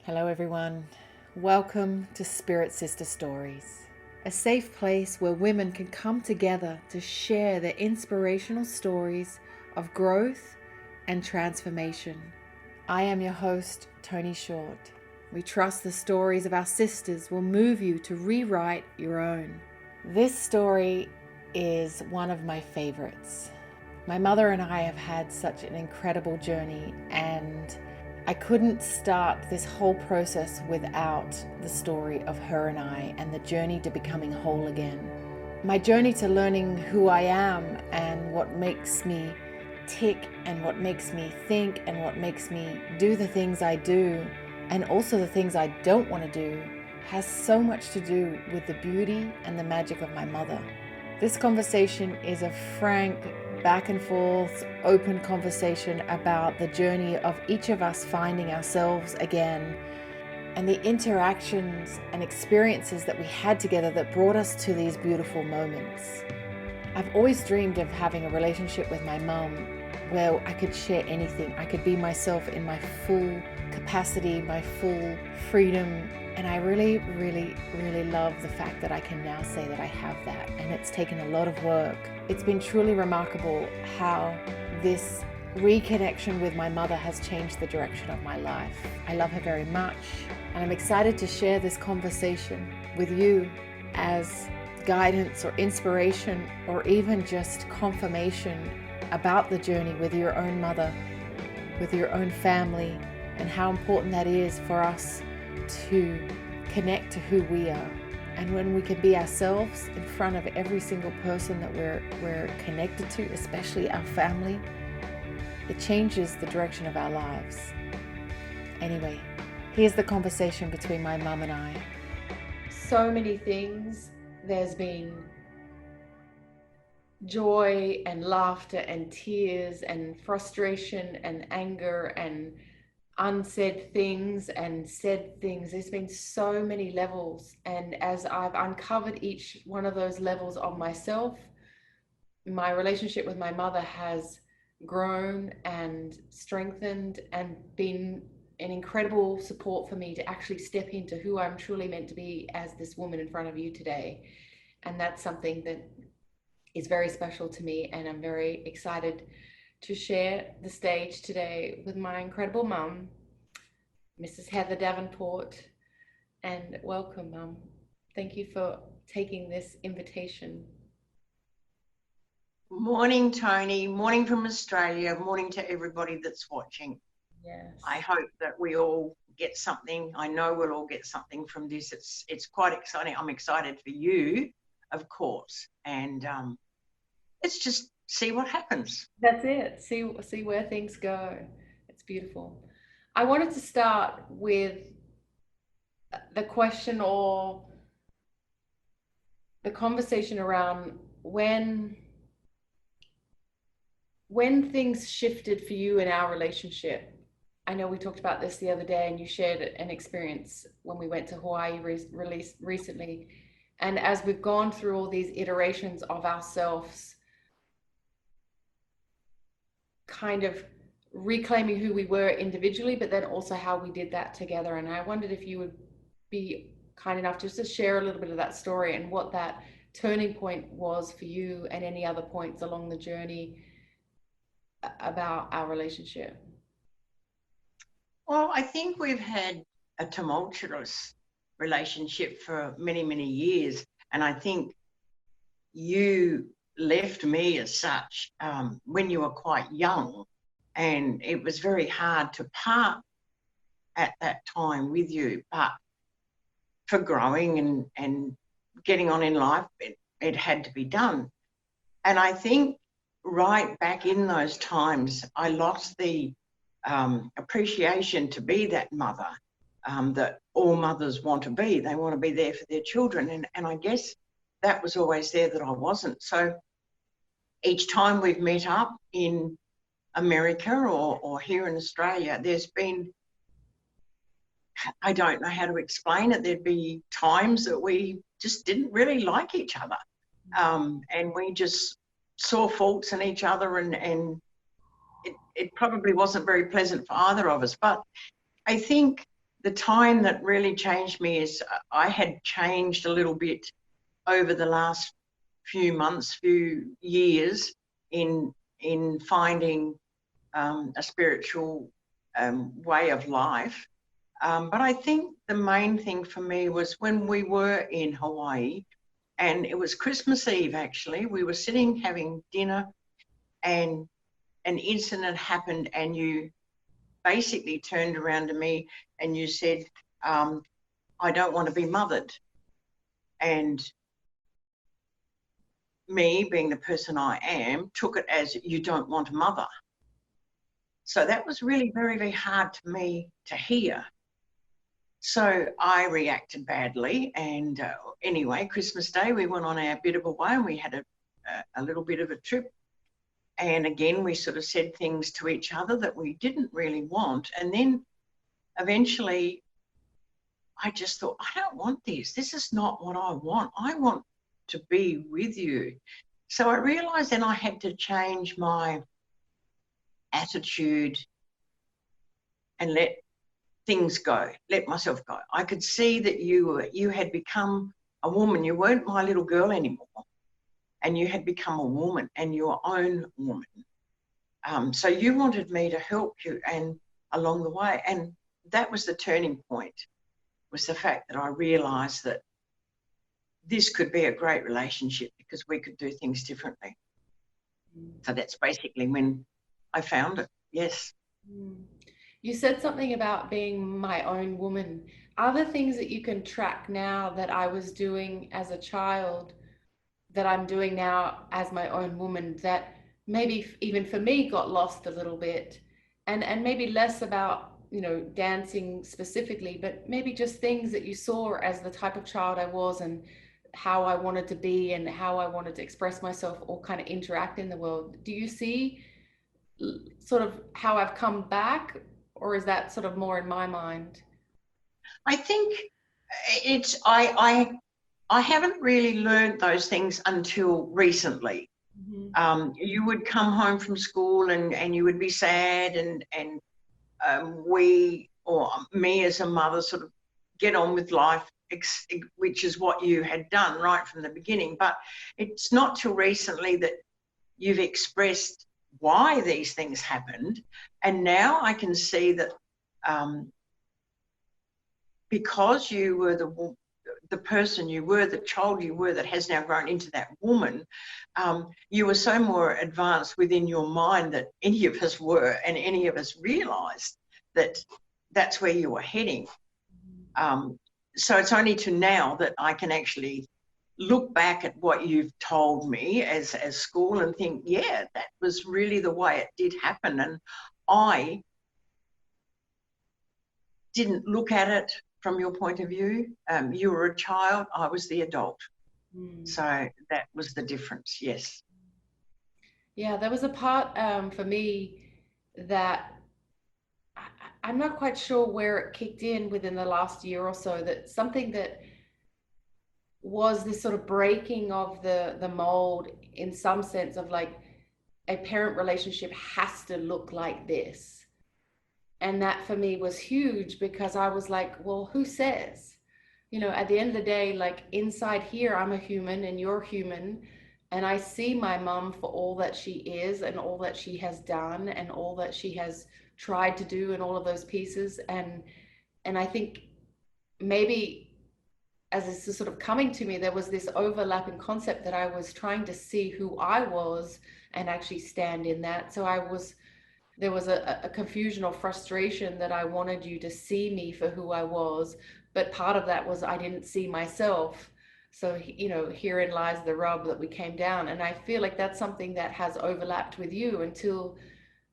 Hello, everyone. Welcome to Spirit Sister Stories, a safe place where women can come together to share their inspirational stories of growth and transformation. I am your host, Toni Short. We trust the stories of our sisters will move you to rewrite your own. This story is one of my favorites. My mother and I have had such an incredible journey, and I couldn't start this whole process without the story of her and I and the journey to becoming whole again. My journey to learning who I am and what makes me tick and what makes me think and what makes me do the things I do and also the things I don't want to do has so much to do with the beauty and the magic of my mother. This conversation is a frank, back and forth, open conversation about the journey of each of us finding ourselves again and the interactions and experiences that we had together that brought us to these beautiful moments. I've always dreamed of having a relationship with my mum where I could share anything. I could be myself in my full capacity, my full freedom. And I really, really, really love the fact that I can now say that I have that. And it's taken a lot of work. It's been truly remarkable how this reconnection with my mother has changed the direction of my life. I love her very much. And I'm excited to share this conversation with you as guidance or inspiration or even just confirmation about the journey with your own mother, with your own family, and how important that is for us to connect to who we are. And when we can be ourselves in front of every single person that we're connected to, especially our family, it changes the direction of our lives. Anyway, here's the conversation between my mum and I. So many things. There's been joy and laughter and tears and frustration and anger and unsaid things and said things. There's been so many levels, and as I've uncovered each one of those levels of myself, my relationship with my mother has grown and strengthened and been an incredible support for me to actually step into who I'm truly meant to be as this woman in front of you today. And that's something that is very special to me, and I'm very excited to share the stage today with my incredible mum, Mrs. Heather Davenport. And welcome, Mum. Thank you for taking this invitation. Morning, Toni. Morning from Australia. Morning to everybody that's watching. Yes. I hope that we all get something. I know we'll all get something from this. It's quite exciting. I'm excited for you, of course. And let's just see what happens. That's it. See where things go. It's beautiful. I wanted to start with the question or the conversation around when things shifted for you in our relationship. I know we talked about this the other day, and you shared an experience when we went to Hawaii recently. And as we've gone through all these iterations of ourselves, kind of reclaiming who we were individually, but then also how we did that together. And I wondered if you would be kind enough just to share a little bit of that story and what that turning point was for you and any other points along the journey about our relationship. Well, I think we've had a tumultuous relationship for many, many years. And I think you left me as such when you were quite young. And it was very hard to part at that time with you. But for growing and getting on in life, it had to be done. And I think right back in those times, I lost the appreciation to be that mother that all mothers want to be. They want to be there for their children. And I guess that was always there that I wasn't. So each time we've met up in America or here in Australia, there's been, I don't know how to explain it, there'd be times that we just didn't really like each other. And we just saw faults in each other, and it probably wasn't very pleasant for either of us. But I think the time that really changed me is I had changed a little bit over the last few months, few years in finding a spiritual way of life. But I think the main thing for me was when we were in Hawaii, and it was Christmas Eve, actually. We were sitting having dinner, and an incident happened, and you basically turned around to me and you said, I don't want to be mothered. And me, being the person I am, took it as you don't want a mother. So that was really very, very hard to me to hear. So I reacted badly. And anyway, Christmas Day, we went on our bit of a way, and we had a little bit of a trip. And again, we sort of said things to each other that we didn't really want. And then eventually I just thought, I don't want this. This is not what I want. I want to be with you. So I realized then I had to change my attitude and let things go, let myself go. I could see that you had become a woman. You weren't my little girl anymore. And you had become a woman, and your own woman. So you wanted me to help you and along the way. And that was the turning point, was the fact that I realized that this could be a great relationship because we could do things differently. So that's basically when I found it. Yes. You said something about being my own woman. Are there things that you can track now that I was doing as a child that I'm doing now as my own woman that maybe even for me got lost a little bit, and maybe less about, you know, dancing specifically, but maybe just things that you saw as the type of child I was and how I wanted to be and how I wanted to express myself or kind of interact in the world. Do you see sort of how I've come back, or is that sort of more in my mind? I think it's I haven't really learned those things until recently. You would come home from school and you would be sad, and we, or me as a mother, sort of get on with life, which is what you had done right from the beginning. But it's not till recently that you've expressed why these things happened. And now I can see that because you were the person you were, the child you were that has now grown into that woman, you were so more advanced within your mind that any of us were, and any of us realised that that's where you were heading. So it's only to now that I can actually look back at what you've told me as school and think, yeah, that was really the way it did happen. And I didn't look at it from your point of view. You were a child, I was the adult. So that was the difference, yes. Yeah, there was a part for me that I'm not quite sure where it kicked in within the last year or so, that something that was this sort of breaking of the mold in some sense of like a parent relationship has to look like this. And that for me was huge because I was like, well, who says? You know, at the end of the day, like inside here, I'm a human and you're human. And I see my mum for all that she is and all that she has done and all that she has tried to do and all of those pieces. And I think maybe as this is sort of coming to me, there was this overlapping concept that I was trying to see who I was and actually stand in that. So there was a confusion or frustration that I wanted you to see me for who I was. But part of that was I didn't see myself. So, you know, herein lies the rub that we came down. And I feel like that's something that has overlapped with you until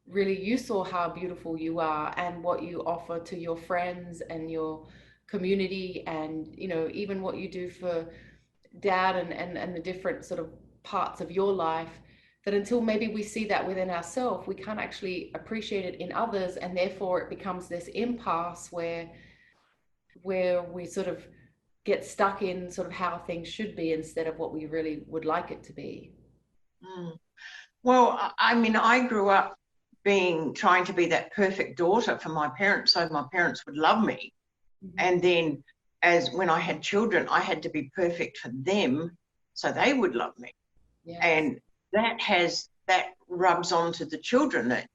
really you saw how beautiful you are and what you offer to your friends and your community, and you know, even what you do for dad and the different sort of parts of your life, that until maybe we see that within ourselves, we can't actually appreciate it in others, and therefore it becomes this impasse where we sort of get stuck in sort of how things should be instead of what we really would like it to be. Well, I mean, I grew up trying to be that perfect daughter for my parents so my parents would love me. And then as when I had children, I had to be perfect for them so they would love me. Yes. And that rubs onto the children, that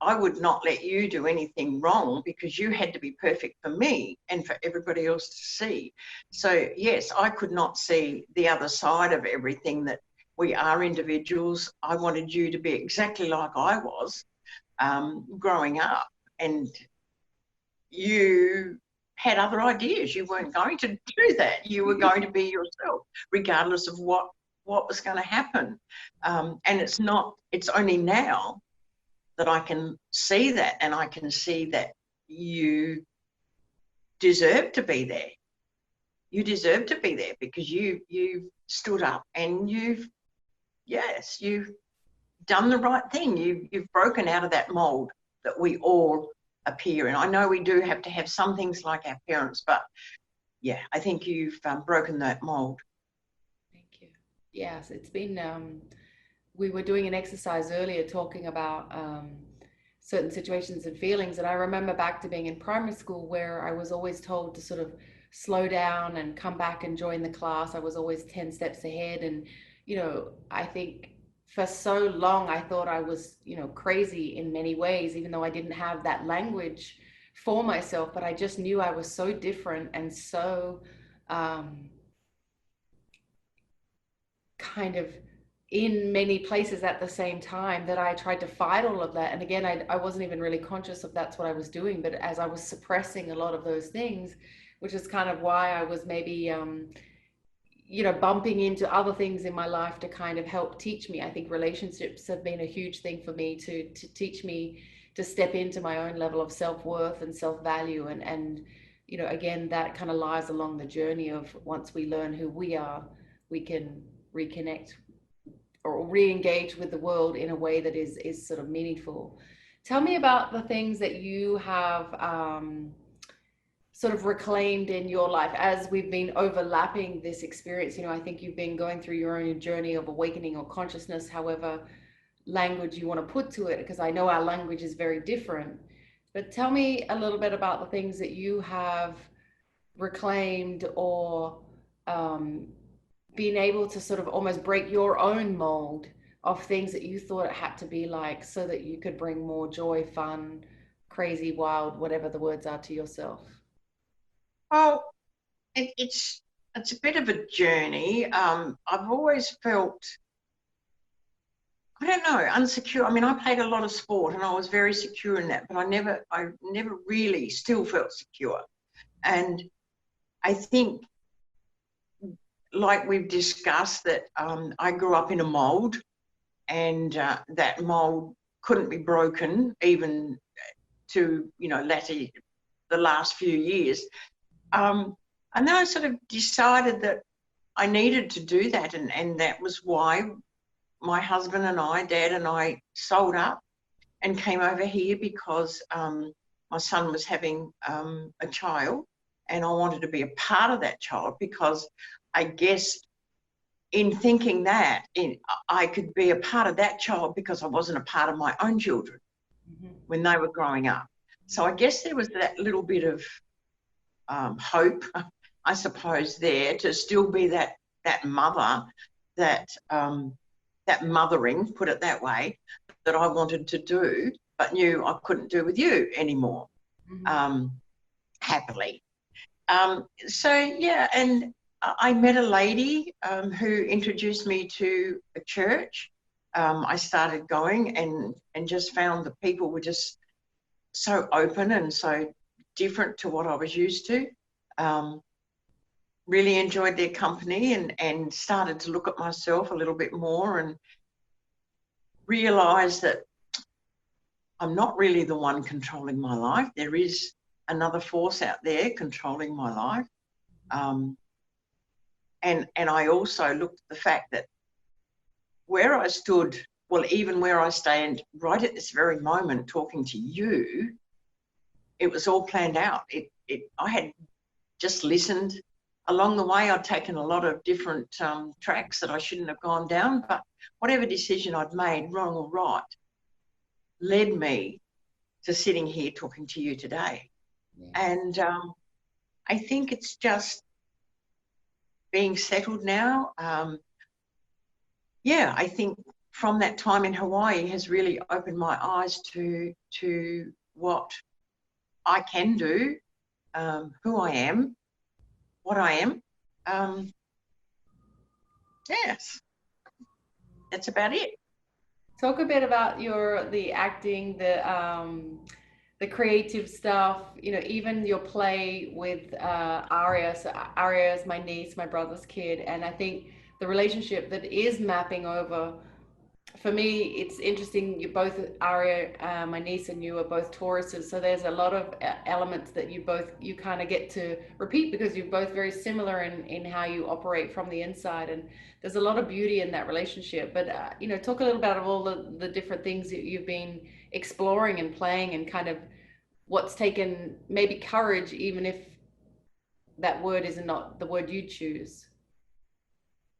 I would not let you do anything wrong because you had to be perfect for me and for everybody else to see. So yes, I could not see the other side of everything, that we are individuals. I wanted you to be exactly like I was growing up, and you had other ideas. You weren't going to do that. You were going to be yourself, regardless of what was going to happen. And it's only now that I can see that, and I can see that you deserve to be there. You deserve to be there because you've stood up and you've done the right thing. You've broken out of that mold that we all appear in. I know we do have to have some things like our parents, but yeah, I think you've broken that mold. Thank you. Yes, it's been, we were doing an exercise earlier talking about certain situations and feelings. And I remember back to being in primary school where I was always told to sort of slow down and come back and join the class. I was always 10 steps ahead. And, I think for so long I thought I was, crazy in many ways, even though I didn't have that language for myself. But I just knew I was so different and so kind of in many places at the same time that I tried to fight all of that. And again, I wasn't even really conscious of that's what I was doing, but as I was suppressing a lot of those things, which is kind of why I was maybe, bumping into other things in my life to kind of help teach me. I think relationships have been a huge thing for me to teach me to step into my own level of self-worth and self-value. And, again, that kind of lies along the journey of once we learn who we are, we can reconnect or re-engage with the world in a way that is sort of meaningful. Tell me about the things that you have sort of reclaimed in your life as we've been overlapping this experience. I think you've been going through your own journey of awakening or consciousness, however language you want to put to it, because I know our language is very different. But tell me a little bit about the things that you have reclaimed or being able to sort of almost break your own mold of things that you thought it had to be like so that you could bring more joy, fun, crazy, wild, whatever the words are, to yourself. Well, it's a bit of a journey. I've always felt, I don't know, unsecure. I mean, I played a lot of sport and I was very secure in that, but I never really still felt secure. And I think, like we've discussed, that I grew up in a mold, and that mold couldn't be broken even to, the last few years. And then I sort of decided that I needed to do that. And that was why my husband and I, Dad and I, sold up and came over here, because my son was having a child and I wanted to be a part of that child, because I guess in thinking that I could be a part of that child because I wasn't a part of my own children when they were growing up. So I guess there was that little bit of hope, I suppose, there to still be that mother, that mothering, put it that way, that I wanted to do, but knew I couldn't do with you anymore, happily. So yeah, and I met a lady who introduced me to a church. I started going and just found the people were just so open and so different to what I was used to. Really enjoyed their company and started to look at myself a little bit more and realised that I'm not really the one controlling my life. There is another force out there controlling my life. And I also looked at the fact that where I stood, well, even where I stand right at this very moment talking to you, it was all planned out. I had just listened. Along the way, I'd taken a lot of different tracks that I shouldn't have gone down, but whatever decision I'd made, wrong or right, led me to sitting here talking to you today. Yes. And I think it's just being settled now. Yeah, I think from that time in Hawaii has really opened my eyes to what I can do, who I am, what I am. Yes, that's about it. Talk a bit about the acting, the creative stuff, you know, even your play with Aria. So Aria is my niece, my brother's kid, and I think the relationship that is mapping over, for me, it's interesting. You both, Aria, my niece, and you are both Tauruses, so there's a lot of elements that you kind of get to repeat because you're both very similar in how you operate from the inside, and there's a lot of beauty in that relationship. But you know, talk a little about all the different things that you've been exploring and playing, and kind of what's taken maybe courage, even if that word is not the word you choose.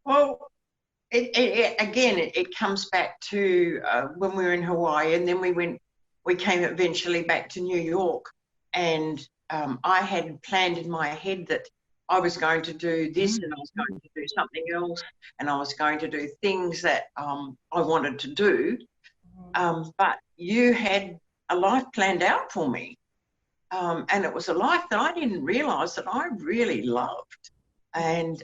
Well, it comes back to when we were in Hawaii, and then we came eventually back to New York, and I had planned in my head that I was going to do this and I was going to do something else, and I was going to do things that I wanted to do. But you had a life planned out for me. And it was a life that I didn't realise that I really loved. And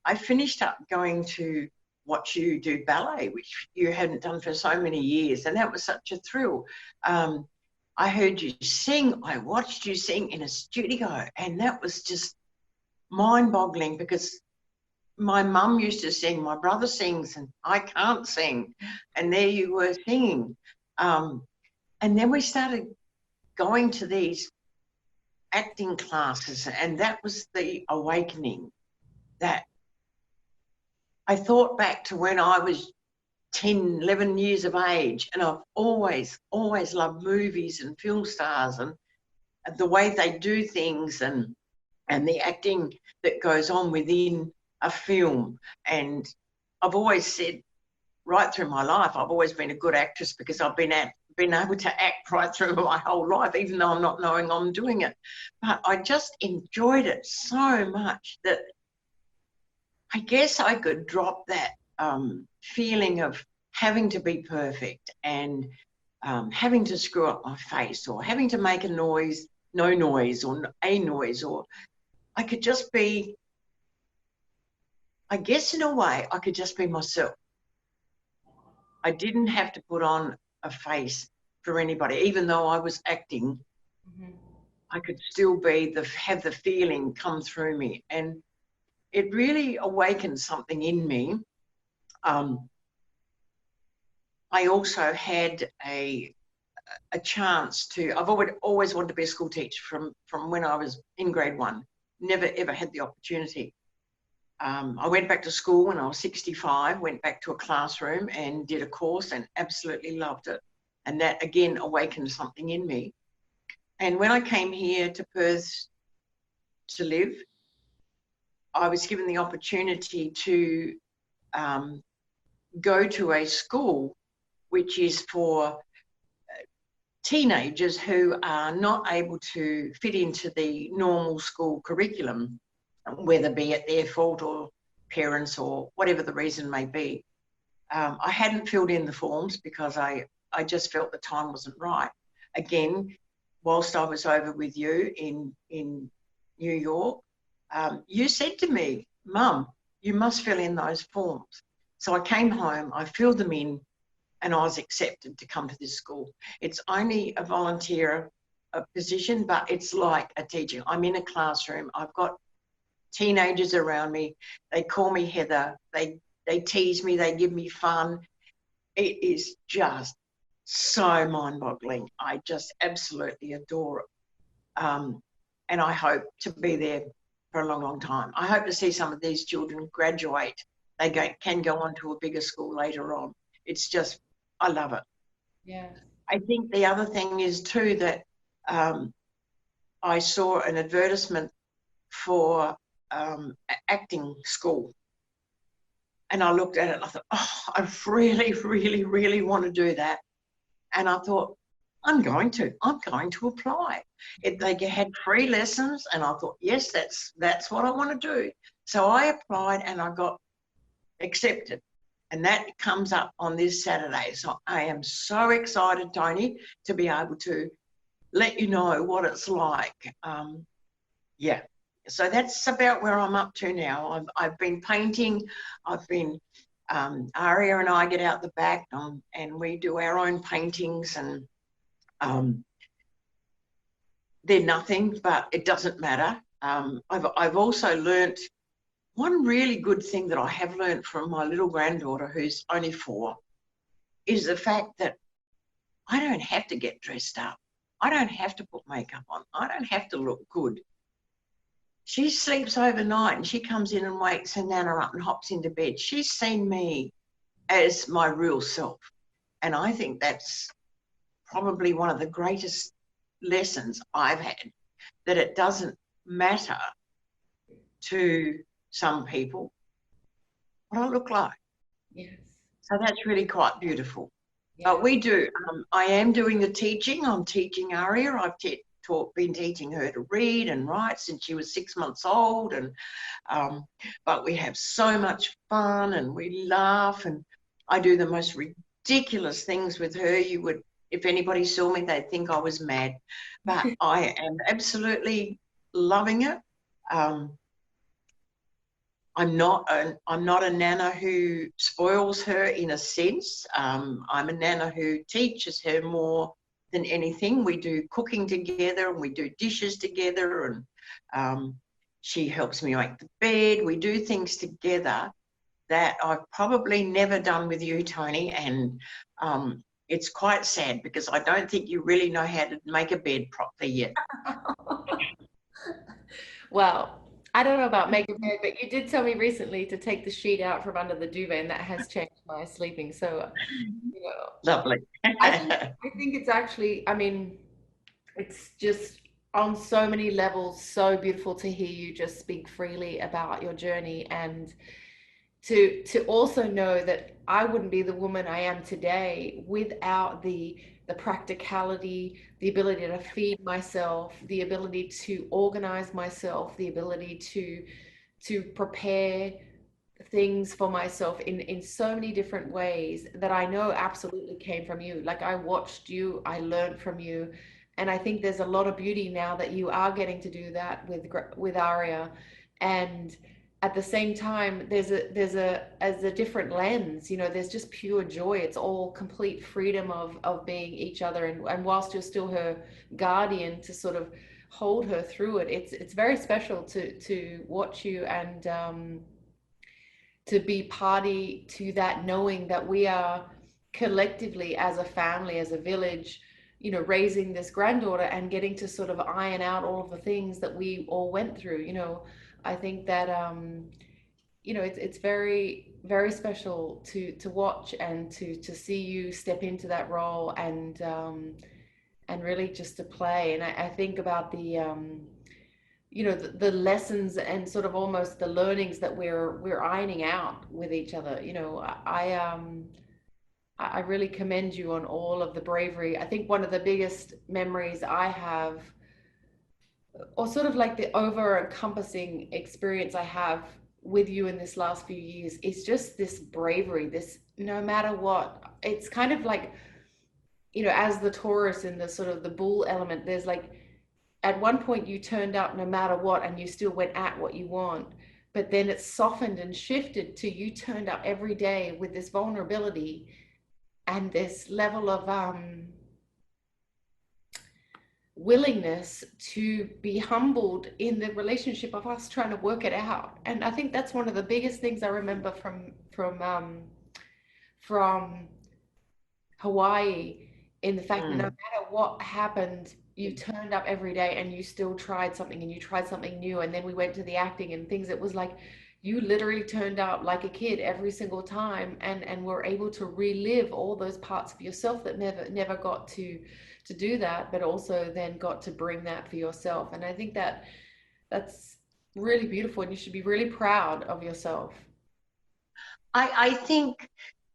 I finished up going to watch you do ballet, which you hadn't done for so many years. And that was such a thrill. I heard you sing. I watched you sing in a studio. And that was just mind-boggling because my mum used to sing, my brother sings, and I can't sing. And there you were singing. And then we started going to these acting classes, and that was the awakening. That I thought back to when I was 10, 11 years of age, and I've always loved movies and film stars and the way they do things and the acting that goes on within a film. And I've always said right through my life, I've always been a good actress because I've been able to act right through my whole life, even though I'm not knowing I'm doing it. But I just enjoyed it so much that I guess I could drop that feeling of having to be perfect and having to screw up my face or having to make a noise, no noise, or a noise, or I could just be, I guess in a way, I could just be myself. I didn't have to put on a face for anybody, even though I was acting. I could still have the feeling come through me, and it really awakened something in me. I also had a chance to. I've always wanted to be a school teacher from when I was in grade 1. Never ever had the opportunity. I went back to school when I was 65, went back to a classroom and did a course and absolutely loved it. And that, again, awakened something in me. And when I came here to Perth to live, I was given the opportunity to go to a school which is for teenagers who are not able to fit into the normal school curriculum, whether be it their fault or parents or whatever the reason may be. I hadn't filled in the forms because I just felt the time wasn't right. Again, whilst I was over with you in New York, you said to me, Mum, you must fill in those forms. So I came home, I filled them in, and I was accepted to come to this school. It's only a volunteer position, but it's like a teacher. I'm in a classroom. I've got teenagers around me. They call me Heather. They tease me. They give me fun. It is just so mind-boggling. I just absolutely adore it. And I hope to be there for a long, long time. I hope to see some of these children graduate. They can go on to a bigger school later on. It's just, I love it. Yeah. I think the other thing is too that I saw an advertisement for acting school. And I looked at it and I thought, oh, I really, really, really want to do that. And I thought, I'm going to apply. They had free lessons, and I thought, yes, that's what I want to do. So I applied and I got accepted. And that comes up on this Saturday. So I am so excited, Toni, to be able to let you know what it's like. Yeah. So that's about where I'm up to now. I've been painting. I've been, Aria and I get out the back and we do our own paintings, and they're nothing, but it doesn't matter. I've also learnt one really good thing that I have learnt from my little granddaughter, who's only 4, is the fact that I don't have to get dressed up. I don't have to put makeup on. I don't have to look good. She sleeps overnight and she comes in and wakes her nana up and hops into bed. She's seen me as my real self. And I think that's probably one of the greatest lessons I've had, that it doesn't matter to some people what I look like. Yes. So that's really quite beautiful. Yeah. We do. I am doing the teaching. I'm teaching Aria. I've been teaching her to read and write since she was 6 months old, and but we have so much fun and we laugh, and I do the most ridiculous things with her. If anybody saw me, they'd think I was mad, but I am absolutely loving it. I'm not a nana who spoils her in a sense. I'm a nana who teaches her more than anything. We do cooking together and we do dishes together, and she helps me make the bed. We do things together that I've probably never done with you, Toni, and it's quite sad because I don't think you really know how to make a bed properly yet. Well, I don't know about make a bed, but you did tell me recently to take the sheet out from under the duvet, and that has changed my sleeping. So, you know, Lovely. I think it's actually, I mean, it's just on so many levels so beautiful to hear you just speak freely about your journey, and to also know that I wouldn't be the woman I am today without the practicality, the ability to feed myself, the ability to organize myself, the ability to prepare things for myself in so many different ways that I know absolutely came from you. Like, I watched you, I learned from you, and I think there's a lot of beauty now that you are getting to do that with Aria. And at the same time, there's a different lens, you know, there's just pure joy. It's all complete freedom of being each other, and whilst you're still her guardian, to sort of hold her through it, it's very special to watch you, and to be party to that, knowing that we are collectively as a family, as a village, you know, raising this granddaughter and getting to sort of iron out all of the things that we all went through. You know, I think that you know, it's very, very special to watch and to see you step into that role, and really just to play. And I think about the you know, the lessons and sort of almost the learnings that we're ironing out with each other. You know, I really commend you on all of the bravery. I think one of the biggest memories I have, or sort of like the over encompassing experience I have with you in this last few years, is just this bravery, this no matter what. It's kind of like, you know, as the Taurus in the sort of the bull element, there's like, at one point you turned up no matter what and you still went at what you want, but then it's softened and shifted to you turned up every day with this vulnerability and this level of willingness to be humbled in the relationship of us trying to work it out. And I think that's one of the biggest things I remember from Hawaii, in the fact that no matter what happened, you turned up every day and you still tried something, and you tried something new. And then we went to the acting and things. It was like you literally turned up like a kid every single time, and were able to relive all those parts of yourself that never got to do that, but also then got to bring that for yourself. And I think that that's really beautiful, and you should be really proud of yourself. I think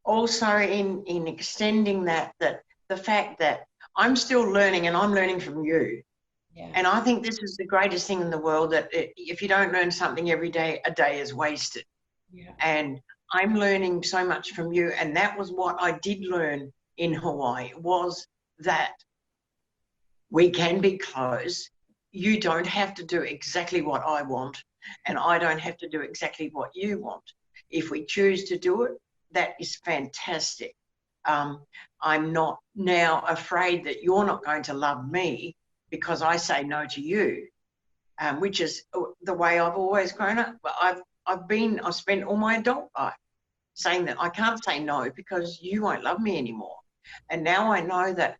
also in extending that the fact that I'm still learning, and I'm learning from you. Yeah. And I think this is the greatest thing in the world, that if you don't learn something every day, a day is wasted. Yeah. And I'm learning so much from you. And that was what I did learn in Hawaii, was that we can be close. You don't have to do exactly what I want, and I don't have to do exactly what you want. If we choose to do it, that is fantastic. I'm not now afraid that you're not going to love me because I say no to you, which is the way I've always grown up. But I've spent all my adult life saying that I can't say no because you won't love me anymore. And now I know that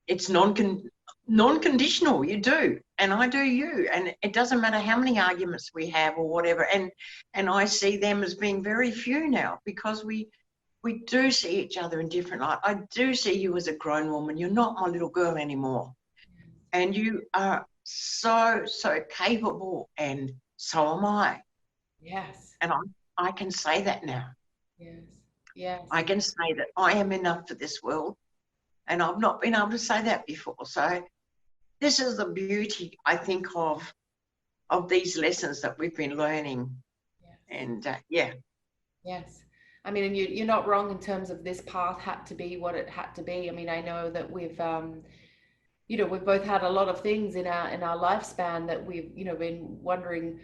it's non-conditional. You do, and I do you, and it doesn't matter how many arguments we have or whatever. And I see them as being very few now, because we do see each other in different light. I do see you as a grown woman. You're not my little girl anymore, and you are so capable, and so am I. Yes. And I can say that now. Yes. Yes. I can say that I am enough for this world. And I've not been able to say that before. So this is the beauty, I think, of these lessons that we've been learning. Yes. And yeah. Yes. I mean, and you're not wrong in terms of this path had to be what it had to be. I mean, I know that we've we've both had a lot of things in our lifespan that we've, been wondering,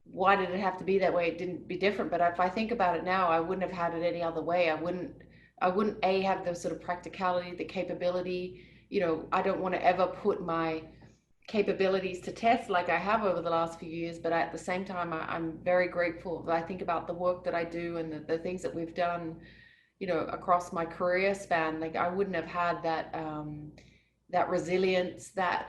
why did it have to be that way? It didn't be different. But if I think about it now, I wouldn't have had it any other way. I wouldn't have the sort of practicality, the capability. I don't want to ever put my capabilities to test like I have over the last few years, but at the same time, I'm very grateful. I think about the work that I do and the things that we've done, across my career span. Like, I wouldn't have had that resilience, that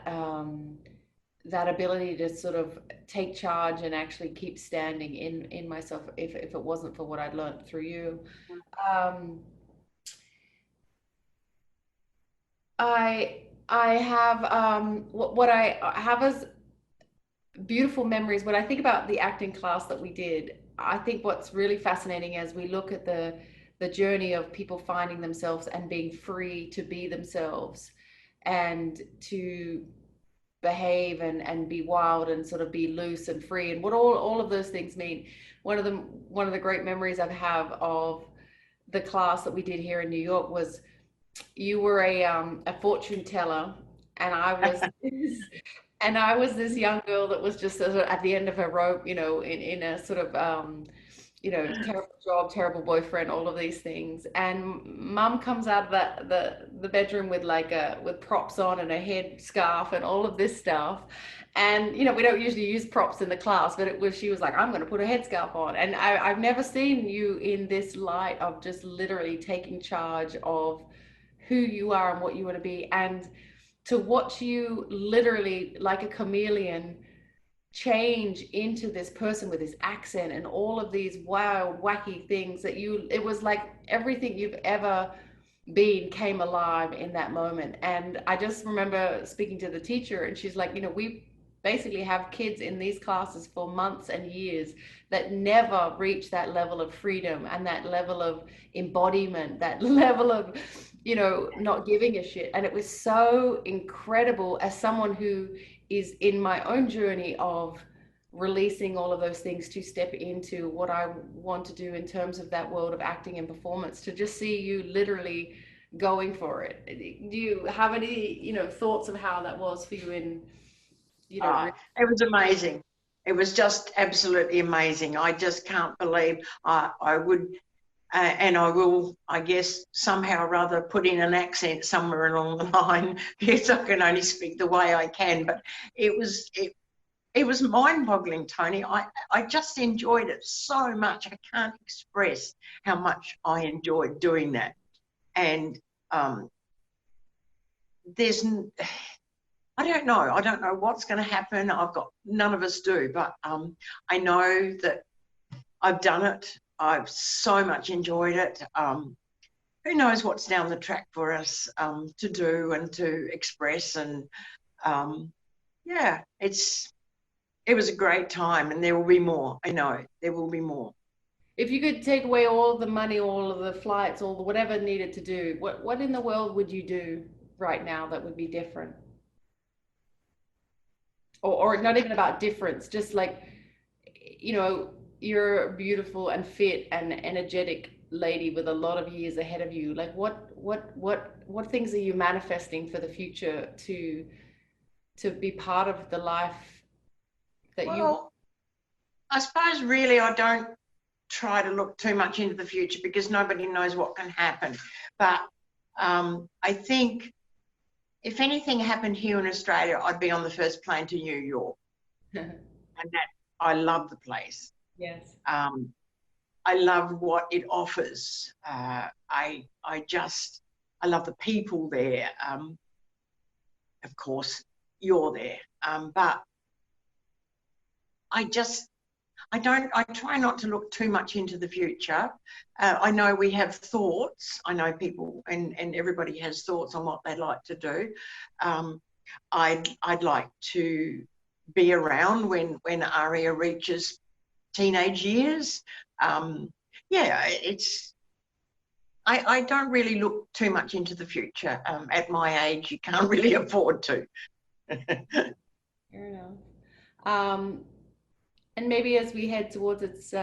ability to sort of take charge and actually keep standing in myself if it wasn't for what I'd learned through you. I have what I have as beautiful memories when I think about the acting class that we did. I think what's really fascinating as we look at the journey of people finding themselves and being free to be themselves and to behave and be wild and sort of be loose and free, and what all of those things mean. One of the great memories I have of the class that we did here in New York was you were a fortune teller, and I was this young girl that was just sort of at the end of her rope, in a sort of terrible job, terrible boyfriend, all of these things. And mum comes out of the bedroom with with props on and a head scarf and all of this stuff. And we don't usually use props in the class, but she was like, I'm going to put a headscarf on. And I've never seen you in this light of just literally taking charge of who you are and what you want to be, and to watch you literally like a chameleon change into this person with this accent and all of these wild, wacky things that it was like everything you've ever been came alive in that moment. And I just remember speaking to the teacher, and she's like, we basically have kids in these classes for months and years that never reach that level of freedom and that level of embodiment, that level of not giving a shit. And it was so incredible, as someone who is in my own journey of releasing all of those things to step into what I want to do in terms of that world of acting and performance, to just see you literally going for it. Do you have any thoughts of how that was for you in it was amazing. It was just absolutely amazing. I just can't believe I would and I will, I guess, somehow or rather put in an accent somewhere along the line, because I can only speak the way I can. But it was mind-boggling, Toni. I just enjoyed it so much. I can't express how much I enjoyed doing that. And I don't know what's going to happen. None of us do, but I know that I've done it. I've so much enjoyed it. Who knows what's down the track for us to do and to express. And yeah, it was a great time, and there will be more. I know there will be more. If you could take away all of the money, all of the flights, all the whatever needed to do, what in the world would you do right now that would be different? Or not even about difference, just like, you know, you're a beautiful and fit and energetic lady with a lot of years ahead of you. Like what things are you manifesting for the future to be part of the life that you want? Well, I suppose really I don't try to look too much into the future because nobody knows what can happen. But I think if anything happened here in Australia, I'd be on the first plane to New York. And that I love the place. Yes. I love what it offers. I love the people there. Of course, you're there. But I try not to look too much into the future. I know we have thoughts. I know people and everybody has thoughts on what they'd like to do. I'd like to be around when Aria reaches teenage years. I don't really look too much into the future. At my age, you can't really afford to. Fair enough. And maybe as we head towards its,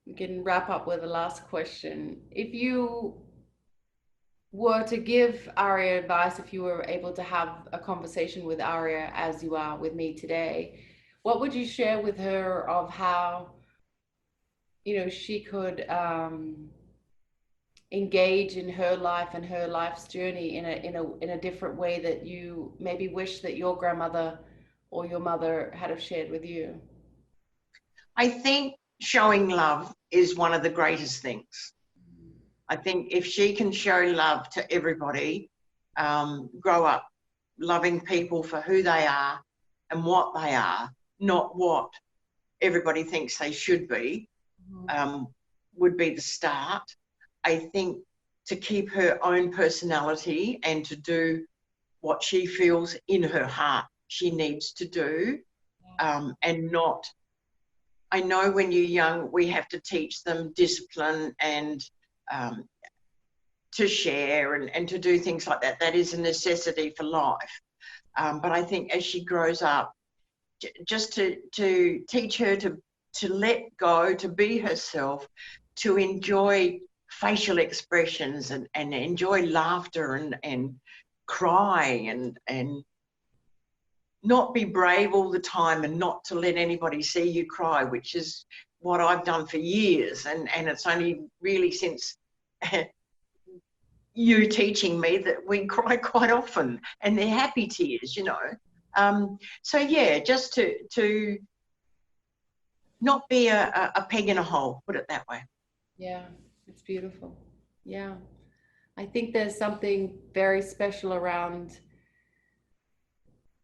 we can wrap up with the last question. If you were to give Aria advice, if you were able to have a conversation with Aria as you are with me today, what would you share with her of how, you know, she could engage in her life and her life's journey in a different way that you maybe wish that your grandmother or your mother had have shared with you? I think showing love is one of the greatest things. I think if she can show love to everybody, grow up loving people for who they are and what they are, not what everybody thinks they should be, would be the start. I think to keep her own personality and to do what she feels in her heart she needs to do, and not, I know when you're young, we have to teach them discipline and to share and to do things like that. That is a necessity for life. But I think as she grows up, just to teach her to let go, to be herself, to enjoy facial expressions and enjoy laughter and cry and not be brave all the time and not to let anybody see you cry, which is what I've done for years. And it's only really since you teaching me that we cry quite often, and they're happy tears, you know. So yeah, just to not be a peg in a hole, put it that way. Yeah, it's beautiful. Yeah. I think there's something very special around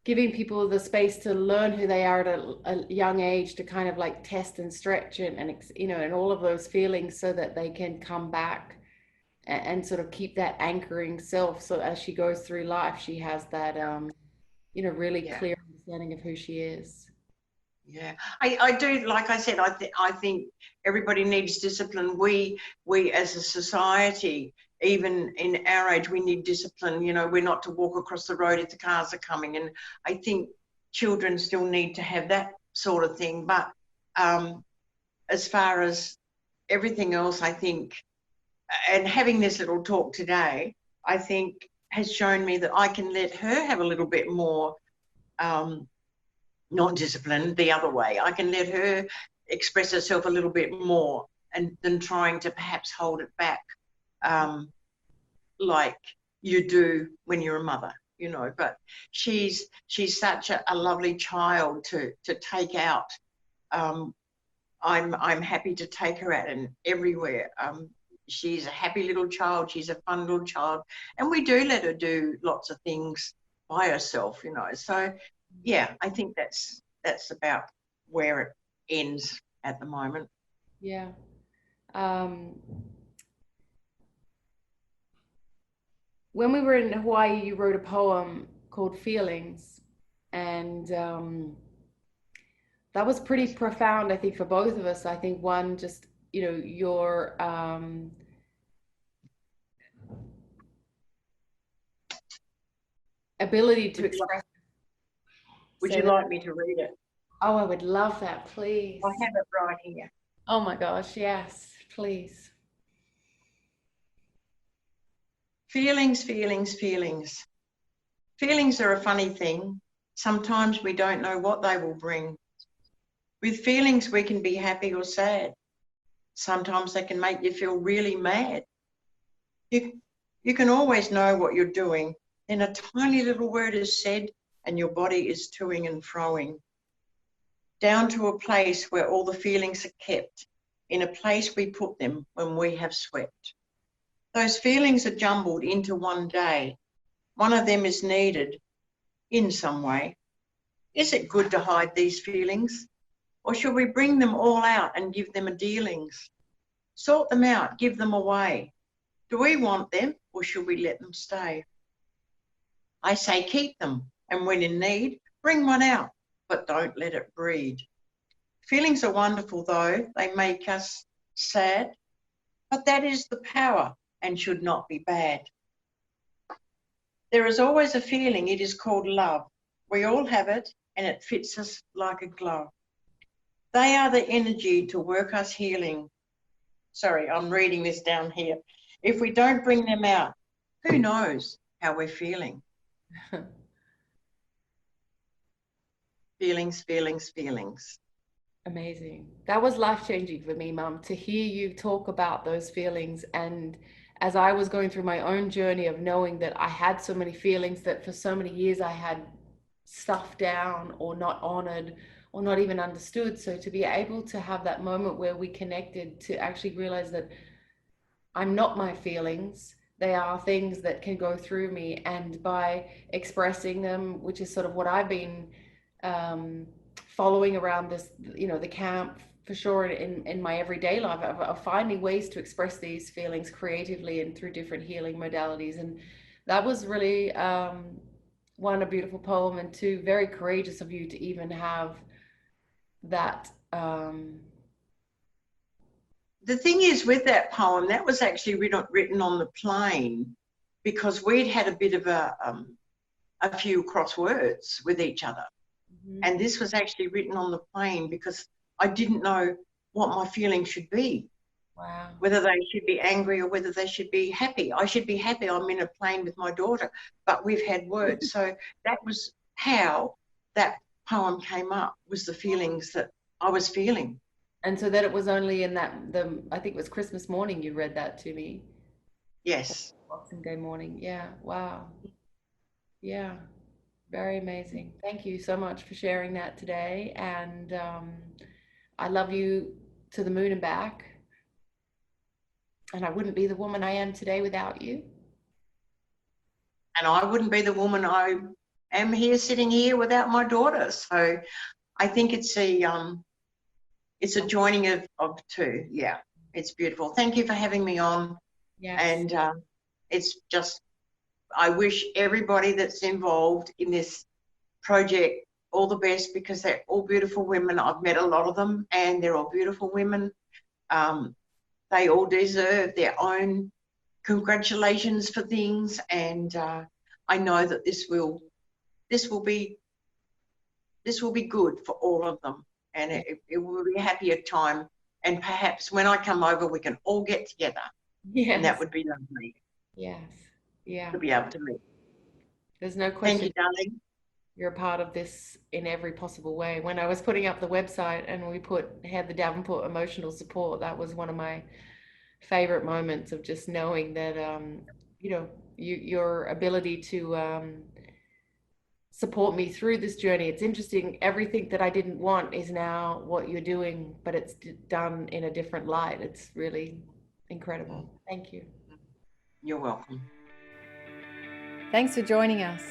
giving people the space to learn who they are at a young age, to kind of like test and stretch and you know, and all of those feelings so that they can come back and sort of keep that anchoring self. So as she goes through life, she has that, you know, really clear understanding of who she is. Yeah, I do. Like I said, I think everybody needs discipline. We as a society, even in our age, we need discipline. You know, we're not to walk across the road if the cars are coming. And I think children still need to have that sort of thing. But as far as everything else, I think, and having this little talk today, I think has shown me that I can let her have a little bit more. Not disciplined, the other way. I can let her express herself a little bit more and than trying to perhaps hold it back, like you do when you're a mother, you know. But she's such a lovely child to take out. I'm happy to take her out and everywhere. She's a happy little child. She's a fun little child, and we do let her do lots of things by herself, you know. So yeah, I think that's about where it ends at the moment. Yeah. When we were in Hawaii, you wrote a poem called Feelings, and that was pretty profound, I think, for both of us. I think one, just your ability to express. Would Say you that. like me to read it? Oh, I would love that, please. I have it right here. Oh my gosh, yes, please. Feelings, feelings, feelings. Feelings are a funny thing. Sometimes we don't know what they will bring. With feelings, we can be happy or sad. Sometimes they can make you feel really mad. You can always know what you're doing. Then a tiny little word is said and your body is toing and froing. Down to a place where all the feelings are kept, in a place we put them when we have swept. Those feelings are jumbled into one day. One of them is needed in some way. Is it good to hide these feelings? Or should we bring them all out and give them a dealings? Sort them out, give them away. Do we want them or should we let them stay? I say keep them, and when in need, bring one out, but don't let it breed. Feelings are wonderful though, they make us sad, but that is the power and should not be bad. There is always a feeling, it is called love. We all have it and it fits us like a glove. They are the energy to work us healing. Sorry, I'm reading this down here. If we don't bring them out, who knows how we're feeling? Feelings, feelings, feelings. Amazing. That was life-changing for me, Mum, to hear you talk about those feelings. And as I was going through my own journey of knowing that I had so many feelings that for so many years I had stuffed down or not honored or not even understood. So to be able to have that moment where we connected to actually realize that I'm not my feelings. They are things that can go through me. And by expressing them, which is sort of what I've been following around this, the camp for sure in my everyday life of finding ways to express these feelings creatively and through different healing modalities. And that was really, one, a beautiful poem, and two, very courageous of you to even have that. The thing is with that poem, that was actually written on the plane because we'd had a bit of a few crosswords with each other. Mm-hmm. And this was actually written on the plane because I didn't know what my feelings should be. Wow. Whether they should be angry or whether they should be happy. I should be happy. I'm in a plane with my daughter, but we've had words. So that was how that poem came up, was the feelings that I was feeling. And so that it was only in I think it was Christmas morning you read that to me. Yes. Boxing Day morning. Yeah. Wow. Yeah. Very amazing. Thank you so much for sharing that today. And I love you to the moon and back. And I wouldn't be the woman I am today without you. And I wouldn't be the woman I am here sitting here without my daughter. So I think it's a joining of two. Yeah, it's beautiful. Thank you for having me on. Yes. And it's just, I wish everybody that's involved in this project all the best because they're all beautiful women. I've met a lot of them and they're all beautiful women. They all deserve their own congratulations for things, and I know that this will be good for all of them, and it will be a happier time. And perhaps when I come over, we can all get together. Yes. And that would be lovely. Yes. Yeah. To be able to meet. There's no question. Thank you, darling. You're a part of this in every possible way. When I was putting up the website and we had the Davenport emotional support, that was one of my favorite moments of just knowing that your ability to support me through this journey. It's interesting, everything that I didn't want is now what you're doing, but it's done in a different light. It's really incredible. Thank you. You're welcome. Thanks for joining us.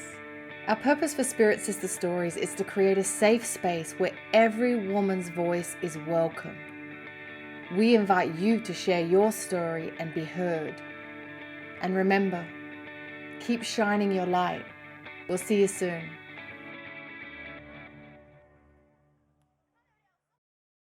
Our purpose for Spirit Sister Stories is to create a safe space where every woman's voice is welcome. We invite you to share your story and be heard. And remember, keep shining your light. We'll see you soon.